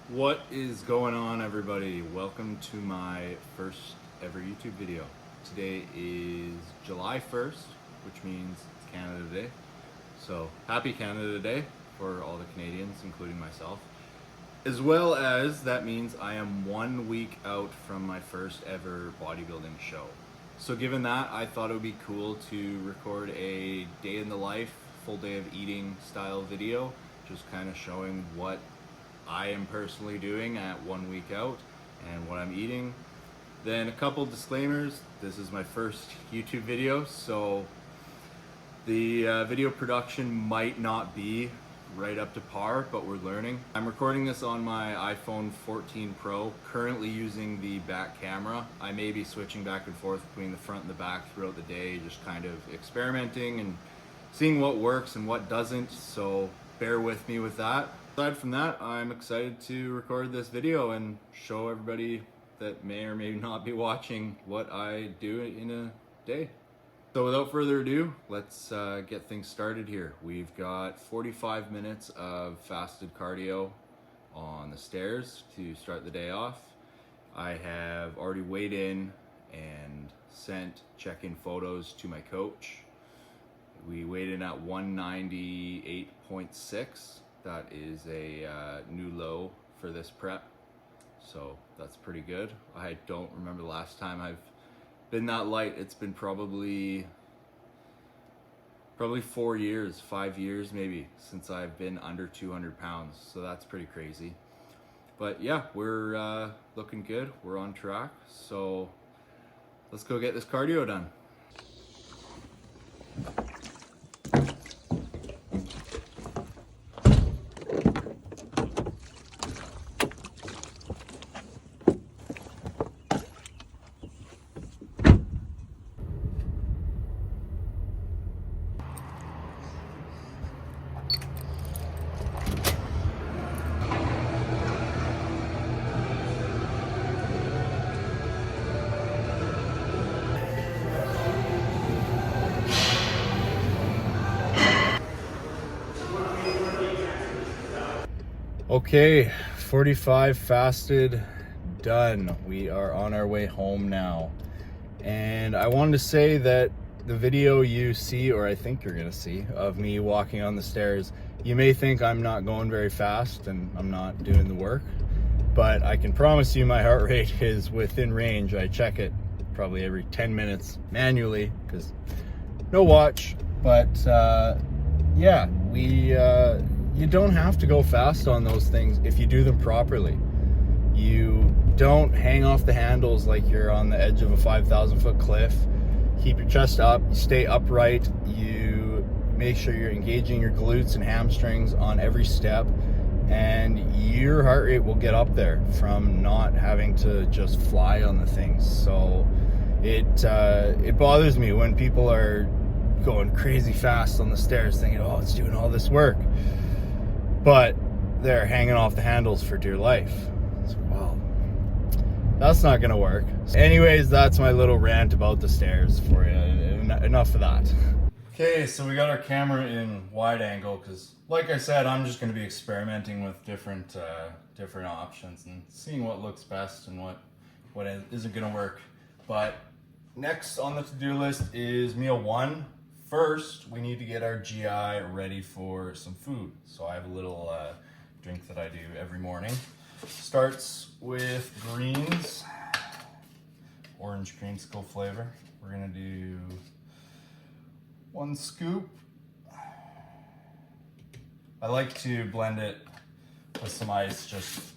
What is going on, everybody? Welcome to my first ever YouTube video. Today is July 1st, which means it's Canada Day. So happy Canada Day for all the Canadians, including myself. As well as that means I am 1 week out from my first ever bodybuilding show. So given that, I thought it would be cool to record a day in the life, full day of eating style video, just kind of showing what I am personally doing at 1 week out and what I'm eating. Then a couple disclaimers. This is my first YouTube video, so the video production might not be right up to par, but we're learning. I'm recording this on my iPhone 14 Pro, currently using the back camera. I may be switching back and forth between the front and the back throughout the day, just kind of experimenting and seeing what works and what doesn't, so bear with me with that. Aside from that, I'm excited to record this video and show everybody that may or may not be watching what I do in a day. So without further ado, let's get things started here. We've got 45 minutes of fasted cardio on the stairs to start the day off. I have already weighed in and sent check-in photos to my coach. We weighed in at 198.6. That is a new low for this prep, so that's pretty good. I don't remember the last time I've been that light. It's been probably 4 years, 5 years maybe, since I've been under 200 pounds, so that's pretty crazy. But yeah, we're looking good, we're on track, so let's go get this cardio done. Okay, 45 fasted, done. We are on our way home now. And I wanted to say that the video you see, or I think you're gonna see, of me walking on the stairs, you may think I'm not going very fast and I'm not doing the work, but I can promise you my heart rate is within range. I check it probably every 10 minutes manually, because no watch, but yeah, you don't have to go fast on those things if you do them properly. You don't hang off the handles like you're on the edge of a 5,000 foot cliff. Keep your chest up, you stay upright, you make sure you're engaging your glutes and hamstrings on every step, and your heart rate will get up there from not having to just fly on the things. So it bothers me when people are going crazy fast on the stairs thinking, oh, it's doing all this work, but they're hanging off the handles for dear life. So, wow, that's not gonna work. Anyways, that's my little rant about the stairs for you. Enough of that. Okay, so we got our camera in wide angle because, like I said, I'm just gonna be experimenting with different options and seeing what looks best and what isn't gonna work. But next on the to-do list is meal one. First, we need to get our GI ready for some food. So I have a little drink that I do every morning. Starts with greens, orange creamsicle flavor. We're gonna do 1 scoop. I like to blend it with some ice just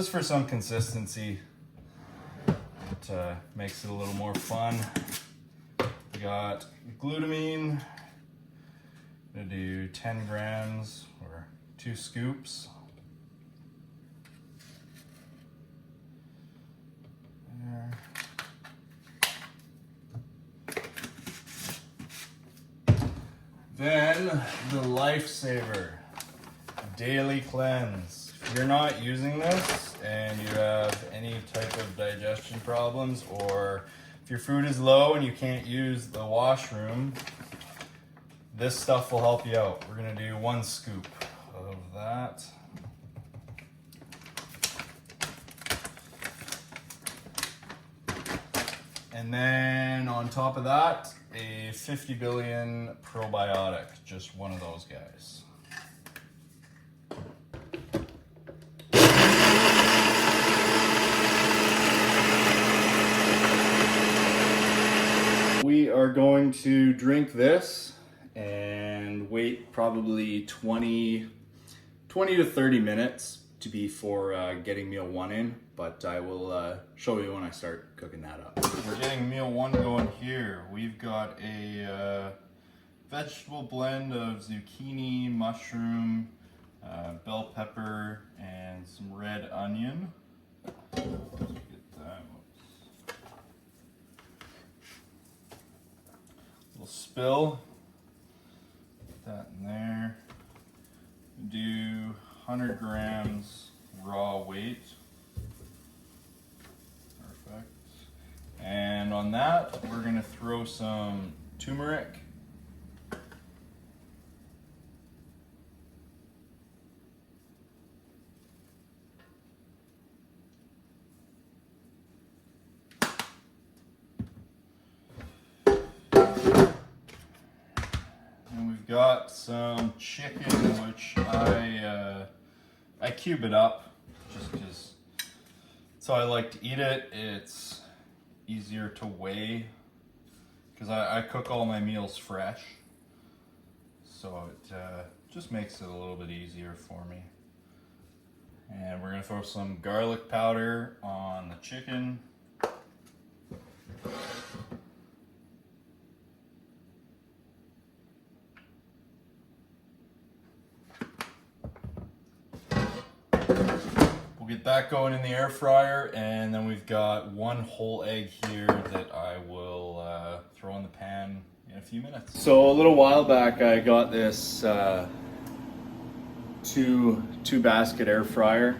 for some consistency. It makes it a little more fun. We got glutamine. I'm gonna do 10 grams or 2 scoops. There. Then the Lifesaver Daily Cleanse. If you're not using this and you have any type of digestion problems, or if your food is low and you can't use the washroom, this stuff will help you out. We're gonna do 1 scoop of that. And then on top of that, a 50 billion probiotic, just one of those guys. We are going to drink this and wait probably 20 to 30 minutes to be for getting meal one in, but I will show you when I start cooking that up. We're getting meal one going here. We've got a vegetable blend of zucchini, mushroom, bell pepper, and some red onion. Get that. Little spill. Put that in there. Do 100 grams raw weight. Perfect. And on that, we're gonna throw some turmeric. And we've got some chicken, which I cube it up just because that's how I like to eat it. It's easier to weigh because I cook all my meals fresh, so it just makes it a little bit easier for me. And we're gonna throw some garlic powder on the chicken. We'll get that going in the air fryer, and then we've got one whole egg here that I will throw in the pan in a few minutes. So a little while back I got this two basket air fryer.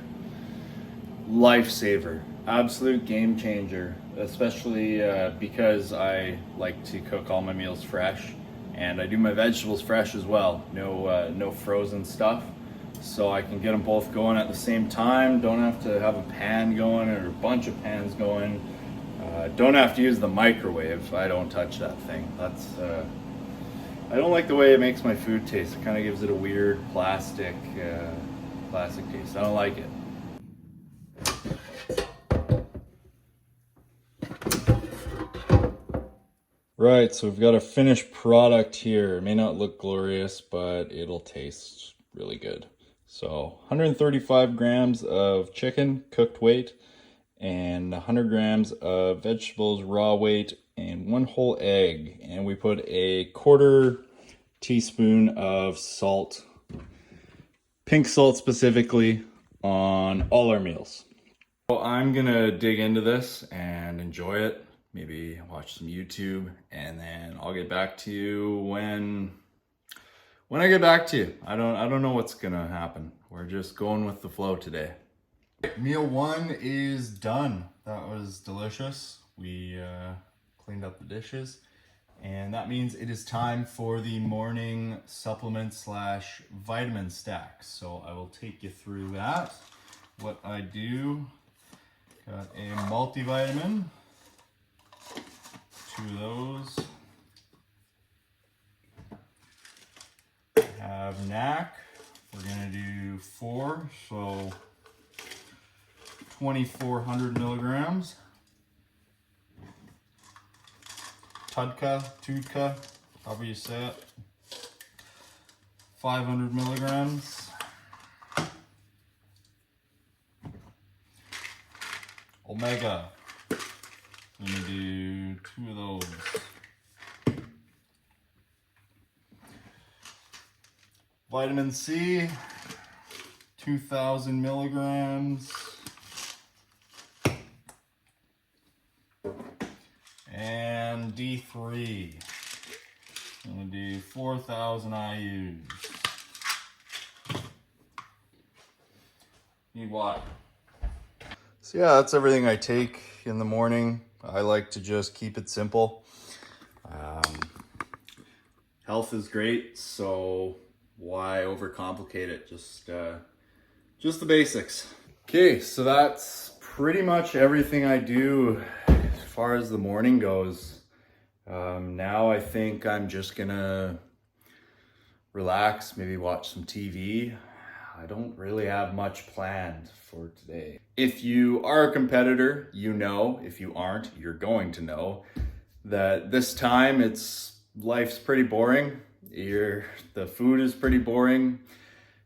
Lifesaver, absolute game changer, especially because I like to cook all my meals fresh, and I do my vegetables fresh as well. No frozen stuff. So I can get them both going at the same time. Don't have to have a pan going or a bunch of pans going. Don't have to use the microwave. I don't touch that thing. I don't like the way it makes my food taste. It kind of gives it a weird plastic taste. I don't like it. Right, so we've got a finished product here. It may not look glorious, but it'll taste really good. So 135 grams of chicken, cooked weight, and 100 grams of vegetables, raw weight, and one whole egg. And we put a 1/4 teaspoon of salt, pink salt specifically, on all our meals. So I'm gonna dig into this and enjoy it. Maybe watch some YouTube, and then I'll get back to you when I get back to you. I don't know what's gonna happen. We're just going with the flow today. Meal one is done. That was delicious. We cleaned up the dishes, and that means it is time for the morning supplement / vitamin stack. So I will take you through that. What I do, got a multivitamin, 2 of those. Have NAC, we're gonna do 4, so 2,400 milligrams. Tudka, however you say it, 500 milligrams. Omega, I'm gonna do 2 of those. Vitamin C, 2,000 milligrams. And D3, I'm gonna do 4,000 IUs. Need water. So yeah, that's everything I take in the morning. I like to just keep it simple. Health is great, so why overcomplicate it? Just the basics. Okay, so that's pretty much everything I do far as the morning goes, now I think I'm just gonna relax, maybe watch some TV. I don't really have much planned for today. If you are a competitor, you know. If you aren't, you're going to know that this time life's pretty boring. The food is pretty boring,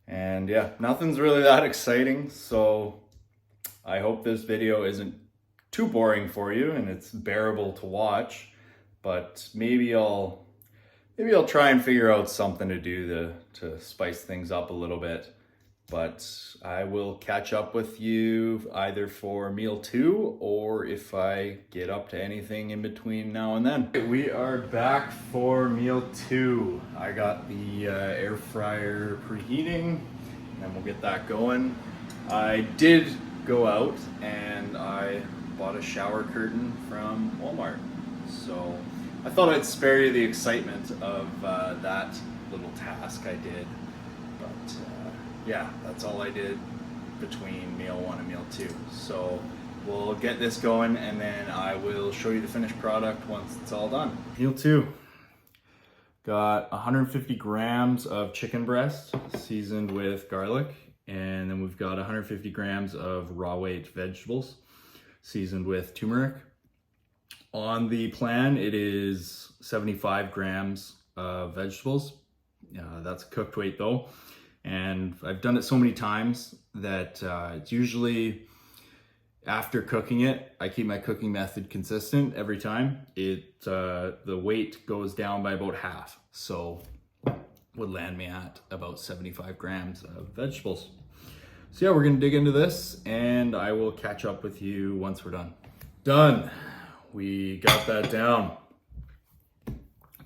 and yeah, nothing's really that exciting. So I hope this video isn't too boring for you and it's bearable to watch, but maybe I'll try and figure out something to do to spice things up a little bit. But I will catch up with you either for meal 2 or if I get up to anything in between now and then. We are back for meal 2. I got the air fryer preheating and we'll get that going. I did go out and I bought a shower curtain from Walmart. So I thought I'd spare you the excitement of that little task I did. But yeah, that's all I did between meal 1 and meal 2. So we'll get this going and then I will show you the finished product once it's all done. Meal 2. Got 150 grams of chicken breast seasoned with garlic. And then we've got 150 grams of raw weight vegetables seasoned with turmeric. On the plan, it is 75 grams of vegetables. That's cooked weight though. And I've done it so many times that it's usually after cooking it, I keep my cooking method consistent every time. The weight goes down by about half. So would land me at about 75 grams of vegetables. So yeah, we're gonna dig into this and I will catch up with you once we're done. Done. We got that down.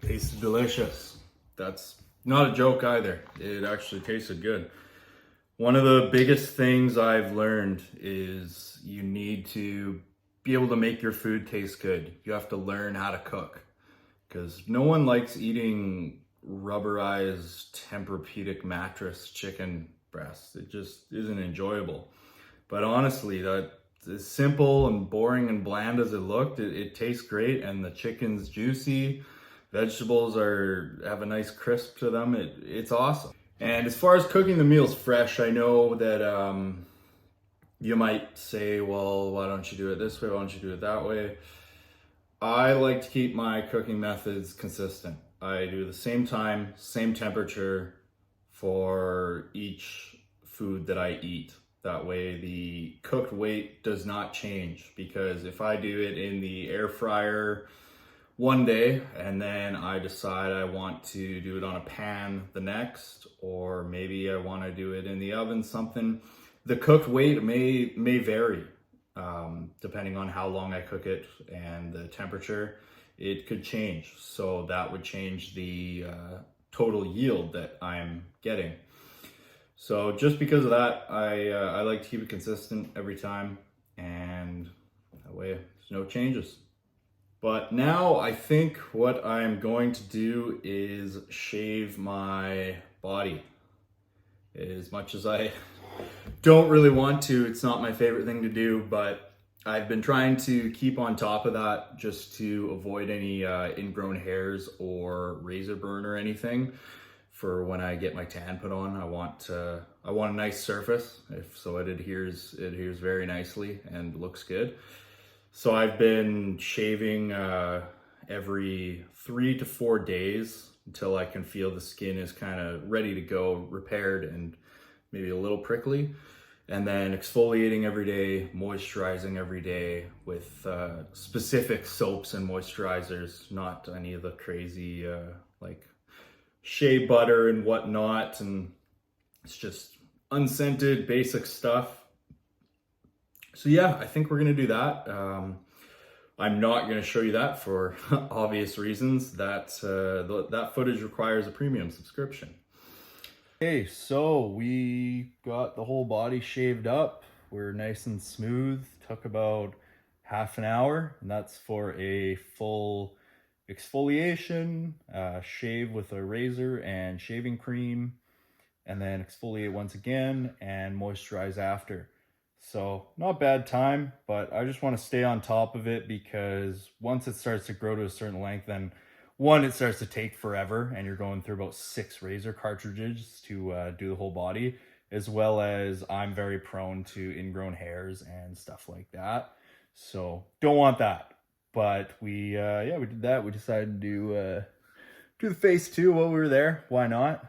Tasted delicious. That's not a joke either. It actually tasted good. One of the biggest things I've learned is you need to be able to make your food taste good. You have to learn how to cook because no one likes eating rubberized Tempur-Pedic mattress chicken breast. It just isn't enjoyable. But honestly, that as simple and boring and bland as it looked, it tastes great and the chicken's juicy. Vegetables have a nice crisp to them. It's awesome. And as far as cooking the meals fresh, I know that you might say, well, why don't you do it this way? Why don't you do it that way? I like to keep my cooking methods consistent. I do the same time, same temperature for each food that I eat. That way the cooked weight does not change, because if I do it in the air fryer one day and then I decide I want to do it on a pan the next, or maybe I want to do it in the oven, the cooked weight may vary depending on how long I cook it and the temperature. It could change, so that would change the total yield that I'm getting. So just because of that, I like to keep it consistent every time, and that way there's no changes. But now I think what I'm going to do is shave my body. As much as I don't really want to, it's not my favorite thing to do, but I've been trying to keep on top of that just to avoid any ingrown hairs or razor burn or anything. For when I get my tan put on, I want a nice surface, so it adheres very nicely and looks good. So I've been shaving every 3 to 4 days until I can feel the skin is kind of ready to go, repaired and maybe a little prickly. And then exfoliating every day, moisturizing every day with specific soaps and moisturizers, not any of the crazy like shea butter and whatnot. And it's just unscented, basic stuff. So yeah, I think we're gonna do that. I'm not gonna show you that for obvious reasons. That footage requires a premium subscription. Okay, so we got the whole body shaved up. We're nice and smooth. Took about half an hour, and that's for a full exfoliation, shave with a razor and shaving cream, and then exfoliate once again and moisturize after. So not bad time, but I just want to stay on top of it because once it starts to grow to a certain length, then one, it starts to take forever and you're going through about 6 razor cartridges to do the whole body, as well as I'm very prone to ingrown hairs and stuff like that. So don't want that. But we did that. We decided to do the face too while we were there. Why not?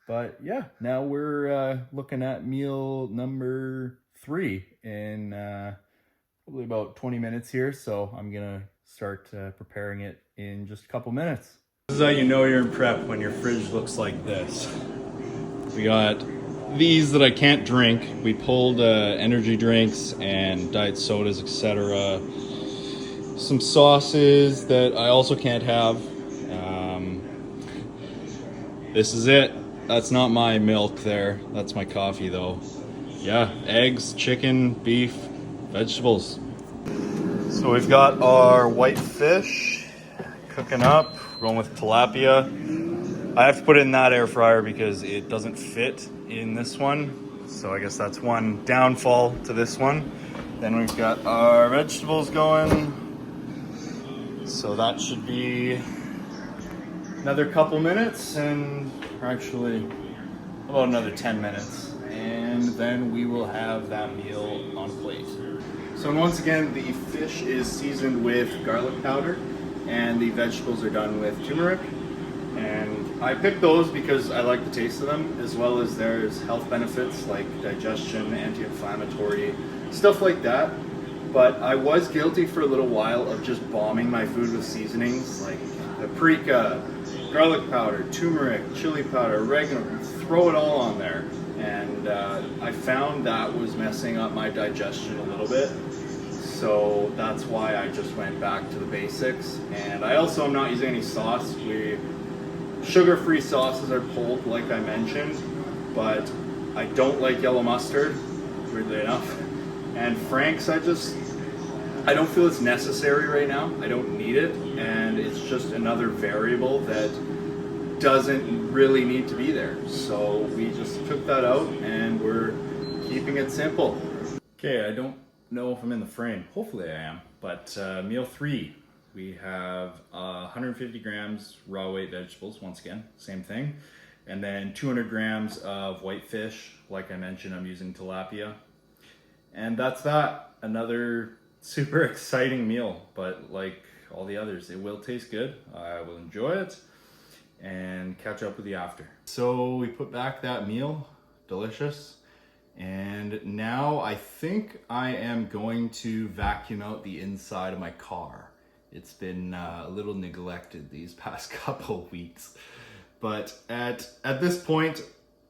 But yeah, now we're looking at meal number 3 in probably about 20 minutes here. So I'm gonna start preparing it in just a couple minutes. This is how you know you're in prep, when your fridge looks like this. We got these that I can't drink. We pulled energy drinks and diet sodas, etc. Some sauces that I also can't have. This is it. That's not my milk there. That's my coffee though. Yeah, eggs, chicken, beef, vegetables. So we've got our white fish cooking up. We're going with tilapia. I have to put it in that air fryer because it doesn't fit in this one. So I guess that's one downfall to this one. Then we've got our vegetables going. So that should be another couple minutes, and actually about another 10 minutes. And then we will have that meal on a plate. So once again, the fish is seasoned with garlic powder and the vegetables are done with turmeric. And I picked those because I like the taste of them, as well as there's health benefits like digestion, anti-inflammatory, stuff like that. But I was guilty for a little while of just bombing my food with seasonings like paprika, garlic powder, turmeric, chili powder, oregano, throw it all on there. And I found that was messing up my digestion a little bit. So that's why I just went back to the basics. And I also am not using any sauce. Sugar-free sauces are pulled, like I mentioned, but I don't like yellow mustard, weirdly enough. And Frank's, I don't feel it's necessary right now. I don't need it, and it's just another variable that doesn't really need to be there. So we just took that out and we're keeping it simple. Okay, I don't know if I'm in the frame. Hopefully I am. But meal 3, we have 150 grams raw weight vegetables, once again, same thing. And then 200 grams of white fish. Like I mentioned, I'm using tilapia. And that's that. Another super exciting meal, but like all the others, it will taste good. I will enjoy it and catch up with you after. So we put back that meal, delicious. And now I think I am going to vacuum out the inside of my car. It's been a little neglected these past couple weeks. But at this point,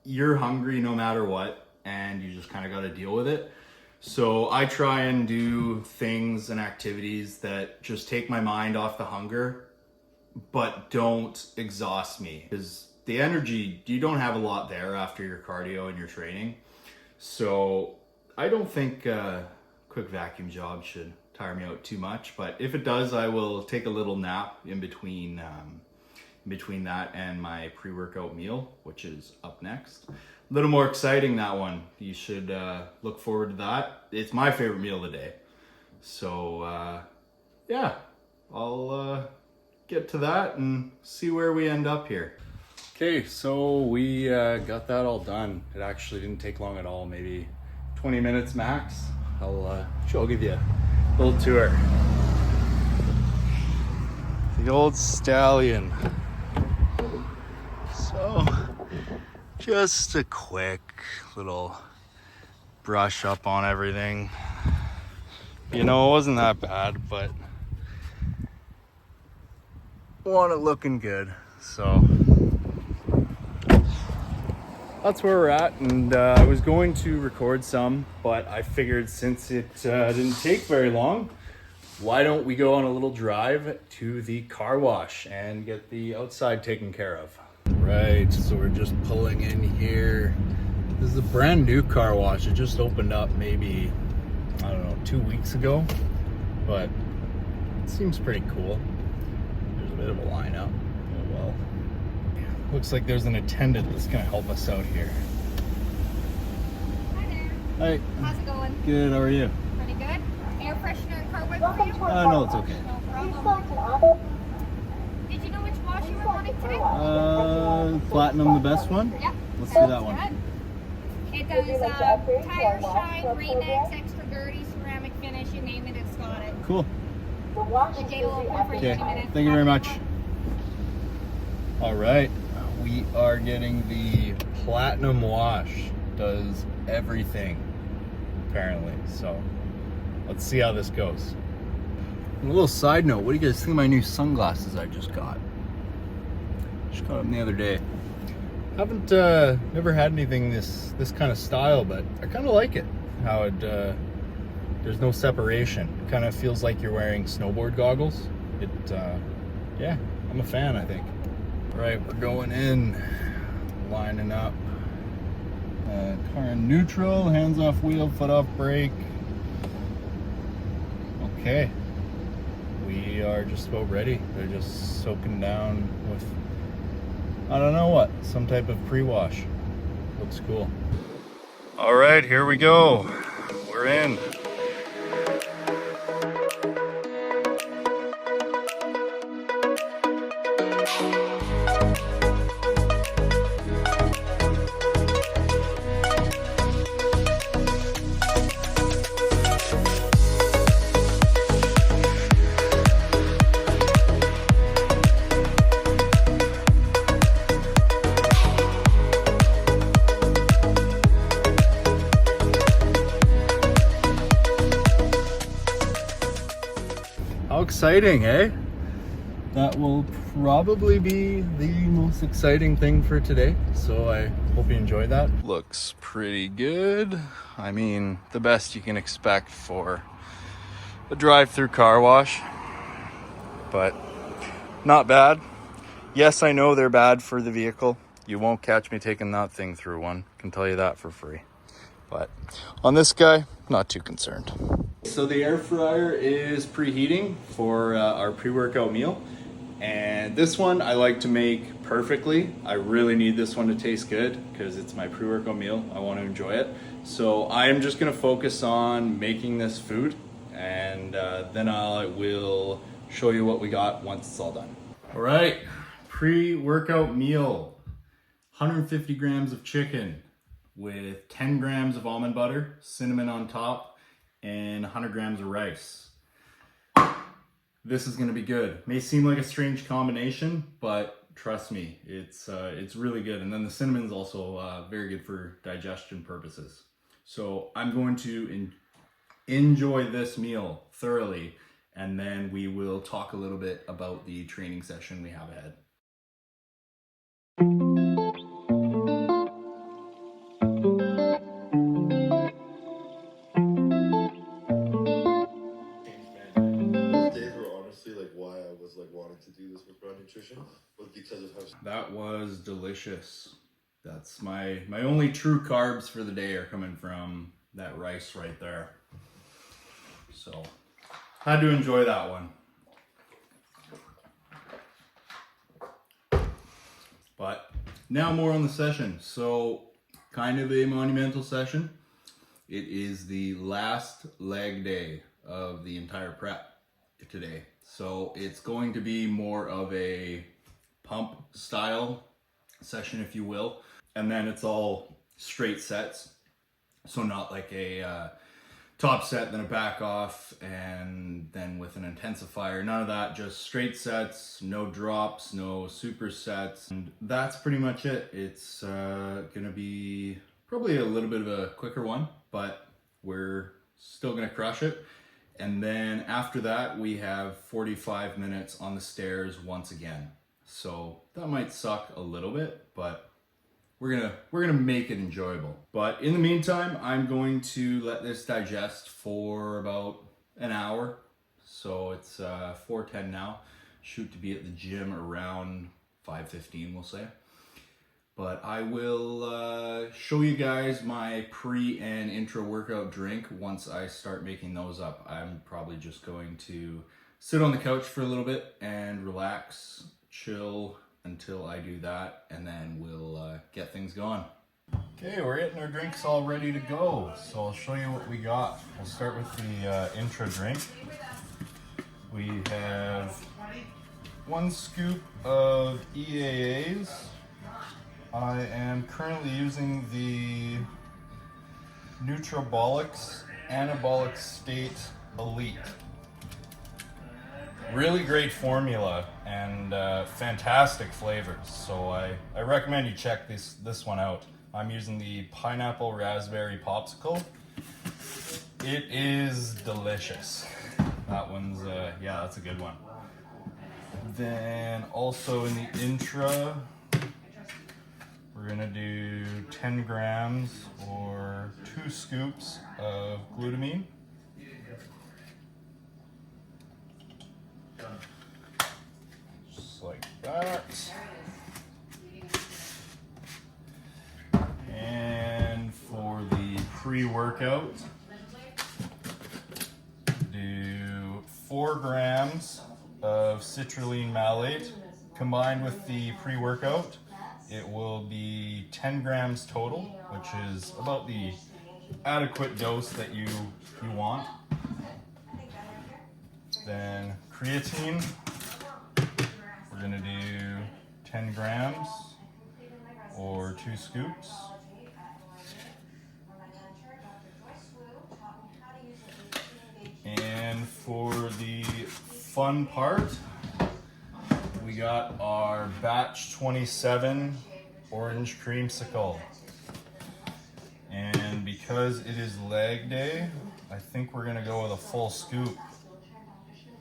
you're hungry no matter what, and you just kind of got to deal with it. So I try and do things and activities that just take my mind off the hunger, but don't exhaust me. Because the energy, you don't have a lot there after your cardio and your training. So I don't think a quick vacuum job should tire me out too much. But if it does, I will take a little nap in between that and my pre-workout meal, which is up next. A little more exciting, that one. You should look forward to that. It's my favorite meal of the day. So yeah, I'll get to that and see where we end up here. Okay, so we got that all done. It actually didn't take long at all, maybe 20 minutes max. I'll give you a little tour. The old stallion. So just a quick little brush up on everything. You know, it wasn't that bad, but want it looking good. So that's where we're at. And I was going to record some, but I figured since it didn't take very long, why don't we go on a little drive to the car wash and get the outside taken care of. Right, so we're just pulling in here. This is a brand new car wash. It just opened up maybe, I don't know, 2 weeks ago, but it seems pretty cool. There's a bit of a lineup. Oh well. Looks like there's an attendant that's gonna help us out here. Hi there. Hi. How's it going? Good, how are you? Pretty good. Air freshener and car wipe for you? No, it's okay. No problem. Did you know which wash you were wanting today? Platinum the best one? Yep. Let's do that one. Good. It does tire shine, Rain-X, extra dirty, ceramic finish, you name it, it's got it. Cool. The gate will open for you Okay, in a minute. thank you very much. All right, we are getting the Platinum wash. Does everything, apparently. So let's see how this goes. A little side note, what do you guys think of my new sunglasses I just got? Just got them the other day. Haven't never had anything this kind of style, but I kind of like it. How it there's no separation. It kind of feels like you're wearing snowboard goggles. Yeah, I'm a fan, I think. All right, we're going in, lining up. Car in neutral, hands off wheel, foot off brake. Okay, we are just about ready. They're just soaking down with, I don't know what, some type of pre-wash. Looks cool. All right, here we go. We're in. How exciting, eh? That will probably be the most exciting thing for today, so I hope you enjoy that. Looks pretty good. I mean, the best you can expect for a drive-through car wash, but not bad. Yes, I know they're bad for the vehicle. You won't catch me taking that thing through one, can tell you that for free. But on this guy, not too concerned. So the air fryer is preheating for our pre-workout meal. And this one I like to make perfectly. I really need this one to taste good because it's my pre-workout meal. I want to enjoy it. So I am just gonna focus on making this food, and then I will show you what we got once it's all done. All right, pre-workout meal. 150 grams of chicken with 10 grams of almond butter, cinnamon on top, and 100 grams of rice. This is gonna be good. May seem like a strange combination, but trust me, it's really good. And then the cinnamon's also very good for digestion purposes. So I'm going to enjoy this meal thoroughly, and then we will talk a little bit about the training session we have ahead. To do this with brown nutrition was because of how that was delicious. That's my only true carbs for the day are coming from that rice right there. So had to enjoy that one. But now more on the session. So kind of a monumental session. It is the last leg day of the entire prep today. So it's going to be more of a pump style session, if you will. And then it's all straight sets. So not like a top set, then a back off, and then with an intensifier. None of that, just straight sets, no drops, no supersets. And that's pretty much it. It's gonna be probably a little bit of a quicker one, but we're still gonna crush it. And then after that, we have 45 minutes on the stairs once again. So that might suck a little bit, but we're gonna make it enjoyable. But in the meantime, I'm going to let this digest for about an hour. So it's 4:10 now. Shoot to be at the gym around 5:15, we'll say. But I will show you guys my pre and intra workout drink once I start making those up. I'm probably just going to sit on the couch for a little bit and relax, chill until I do that, and then we'll get things going. Okay, we're getting our drinks all ready to go. So I'll show you what we got. We'll start with the intro drink. We have 1 scoop of EAAs. I am currently using the Nutrabolics Anabolic State Elite. Really great formula and fantastic flavors. So I recommend you check this one out. I'm using the pineapple raspberry popsicle. It is delicious. That one's, yeah, that's a good one. Then also in the intra, we're gonna do 10 grams or 2 scoops of glutamine. Just like that. And for the pre-workout, do 4 grams of citrulline malate combined with the pre-workout. It will be 10 grams total, which is about the adequate dose that you want. Then creatine, we're gonna do 10 grams or 2 scoops. And for the fun part, we got our batch 27 orange creamsicle. And because it is leg day, I think we're gonna go with a full scoop.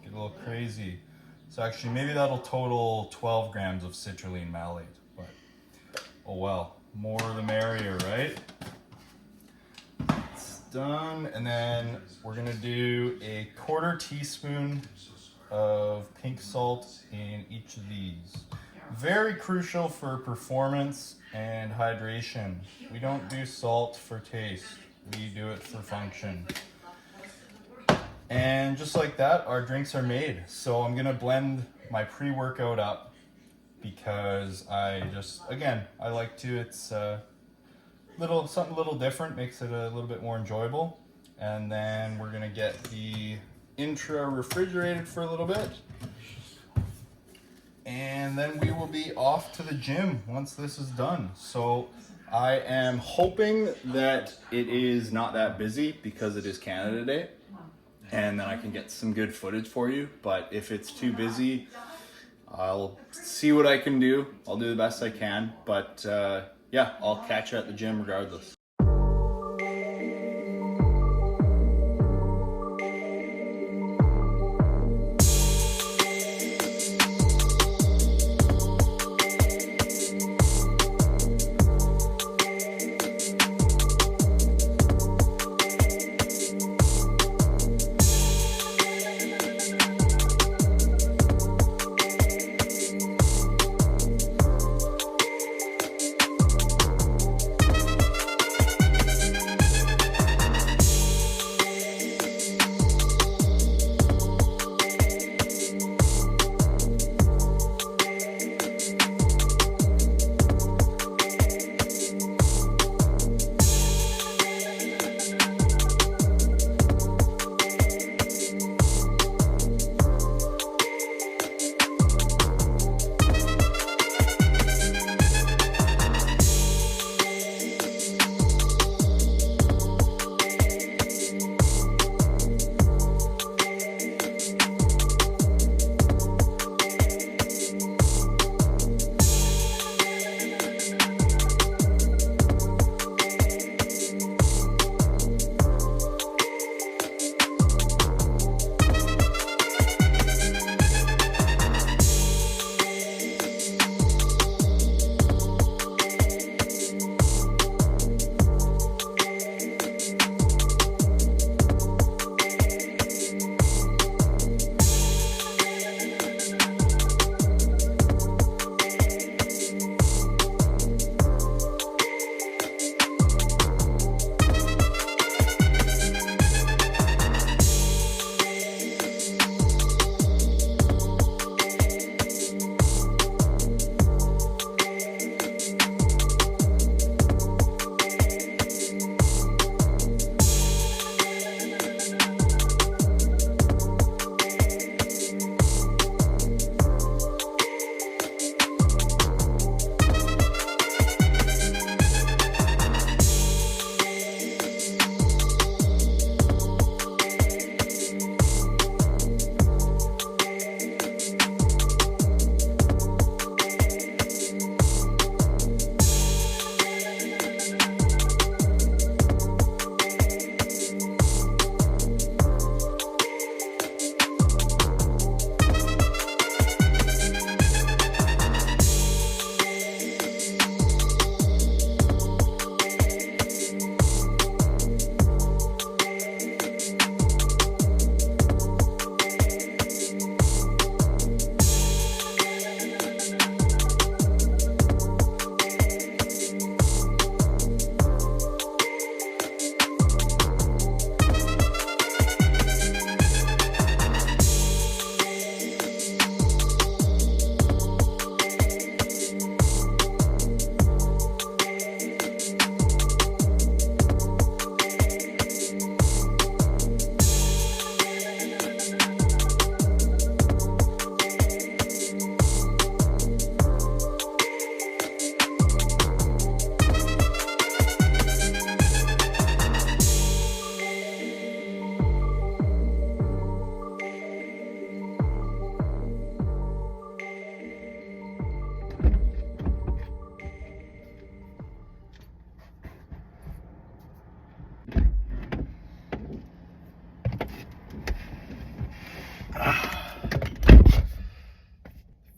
Get a little crazy. So actually maybe that'll total 12 grams of citrulline malate, but oh well, more the merrier, right? It's done, and then we're gonna do a 1/4 teaspoon of pink salt in each of these. Very crucial for performance and hydration. We don't do salt for taste, we do it for function. And just like that, our drinks are made. So I'm gonna blend my pre-workout up because I like to, it's something a little different, makes it a little bit more enjoyable. And then we're gonna get the intra refrigerated for a little bit. And then we will be off to the gym once this is done. So I am hoping that it is not that busy because it is Canada Day. And then I can get some good footage for you. But if it's too busy, I'll see what I can do. I'll do the best I can. But yeah, I'll catch you at the gym regardless.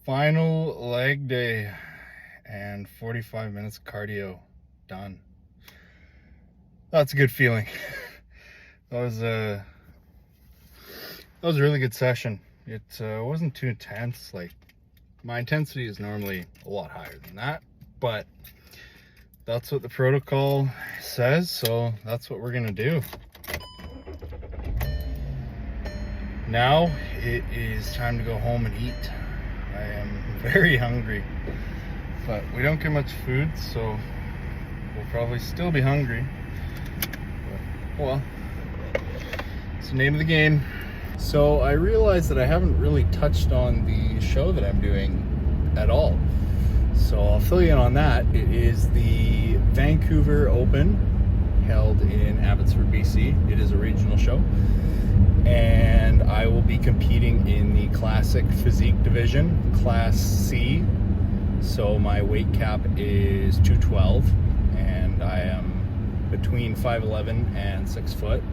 Final leg day and 45 minutes of cardio done. That's a good feeling. That was a really good session. It wasn't too intense. Like, my intensity is normally a lot higher than that, but that's what the protocol says, so that's what we're gonna do. Now it is time to go home and eat. I am very hungry, but we don't get much food, so we'll probably still be hungry. But, well, it's the name of the game. So I realized that I haven't really touched on the show that I'm doing at all. So I'll fill you in on that. It is the Vancouver Open, held in Abbotsford, BC. It is a regional show. And I will be competing in the classic physique division, Class C. So my weight cap is 212, and I am between 5'11 and 6 foot.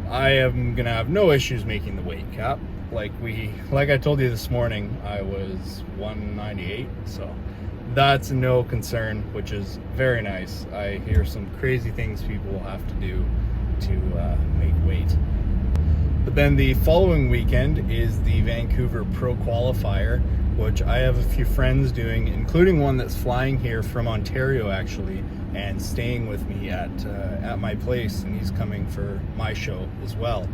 I am gonna have no issues making the weight cap. Like I told you this morning, I was 198, so that's no concern, which is very nice. I hear some crazy things people will have to do to make weight. But then the following weekend is the Vancouver Pro Qualifier, which I have a few friends doing, including one that's flying here from Ontario actually, and staying with me at my place, and he's coming for my show as well.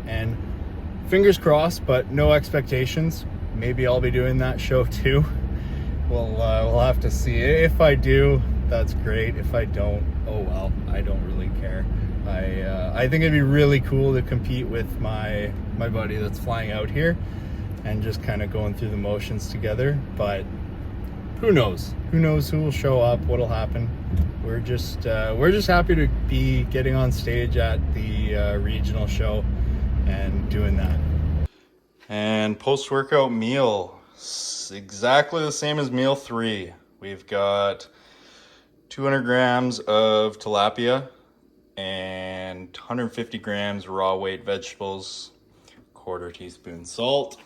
And fingers crossed, but no expectations. Maybe I'll be doing that show too. We'll have to see. If I do, that's great. If I don't, oh well, I don't really care. I think it'd be really cool to compete with my buddy that's flying out here and just kind of going through the motions together. But who knows? Who knows who will show up, what'll happen. We're just happy to be getting on stage at the regional show and doing that. And post-workout meal, exactly the same as meal 3. We've got 200 grams of tilapia and 150 grams raw weight vegetables, 1/4 teaspoon salt.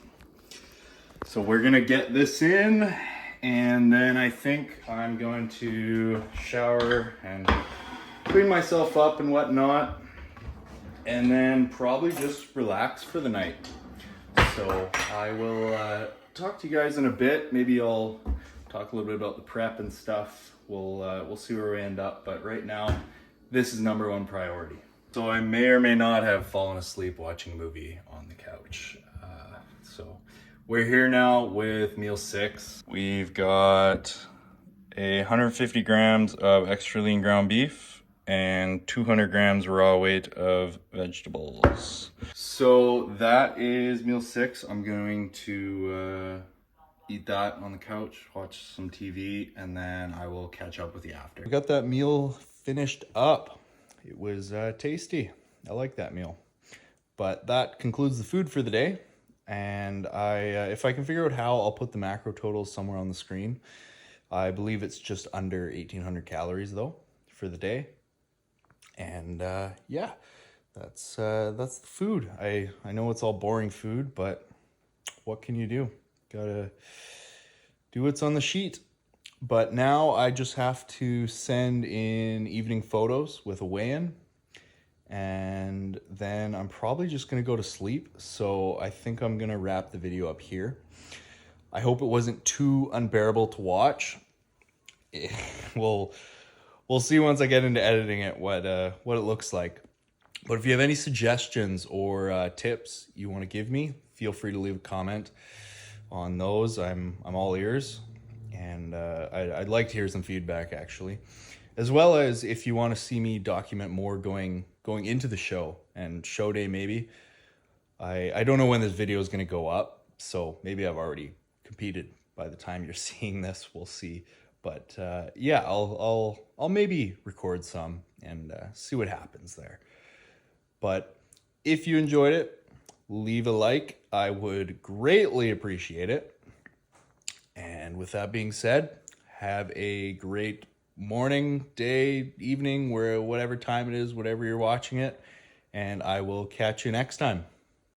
So we're gonna get this in, and then I think I'm going to shower and clean myself up and whatnot, and then probably just relax for the night. So I will talk to you guys in a bit. Maybe I'll talk a little bit about the prep and stuff. We'll see where we end up, but right now this is #1 priority. So I may or may not have fallen asleep watching a movie on the couch. So we're here now with meal 6. We've got 150 grams of extra lean ground beef and 200 grams raw weight of vegetables. So that is meal 6. I'm going to eat that on the couch, watch some TV, and then I will catch up with you after. We got that meal finished up. It was tasty. I like that meal. But that concludes the food for the day. And if I can figure out how, I'll put the macro totals somewhere on the screen. I believe it's just under 1,800 calories though for the day. And yeah, that's the food. I know it's all boring food, but what can you do? Gotta do what's on the sheet. But now I just have to send in evening photos with a weigh-in, and then I'm probably just gonna go to sleep. So I think I'm gonna wrap the video up here. I hope it wasn't too unbearable to watch. We'll see once I get into editing it what it looks like. But if you have any suggestions or tips you want to give me, feel free to leave a comment on those. I'm all ears. And I'd like to hear some feedback, actually, as well as if you want to see me document more going into the show and show day. Maybe I don't know when this video is going to go up, so maybe I've already competed by the time you're seeing this. We'll see. But yeah, I'll maybe record some and see what happens there. But if you enjoyed it, leave a like. I would greatly appreciate it. And with that being said, have a great morning, day, evening, whatever time it is, whatever you're watching it. And I will catch you next time.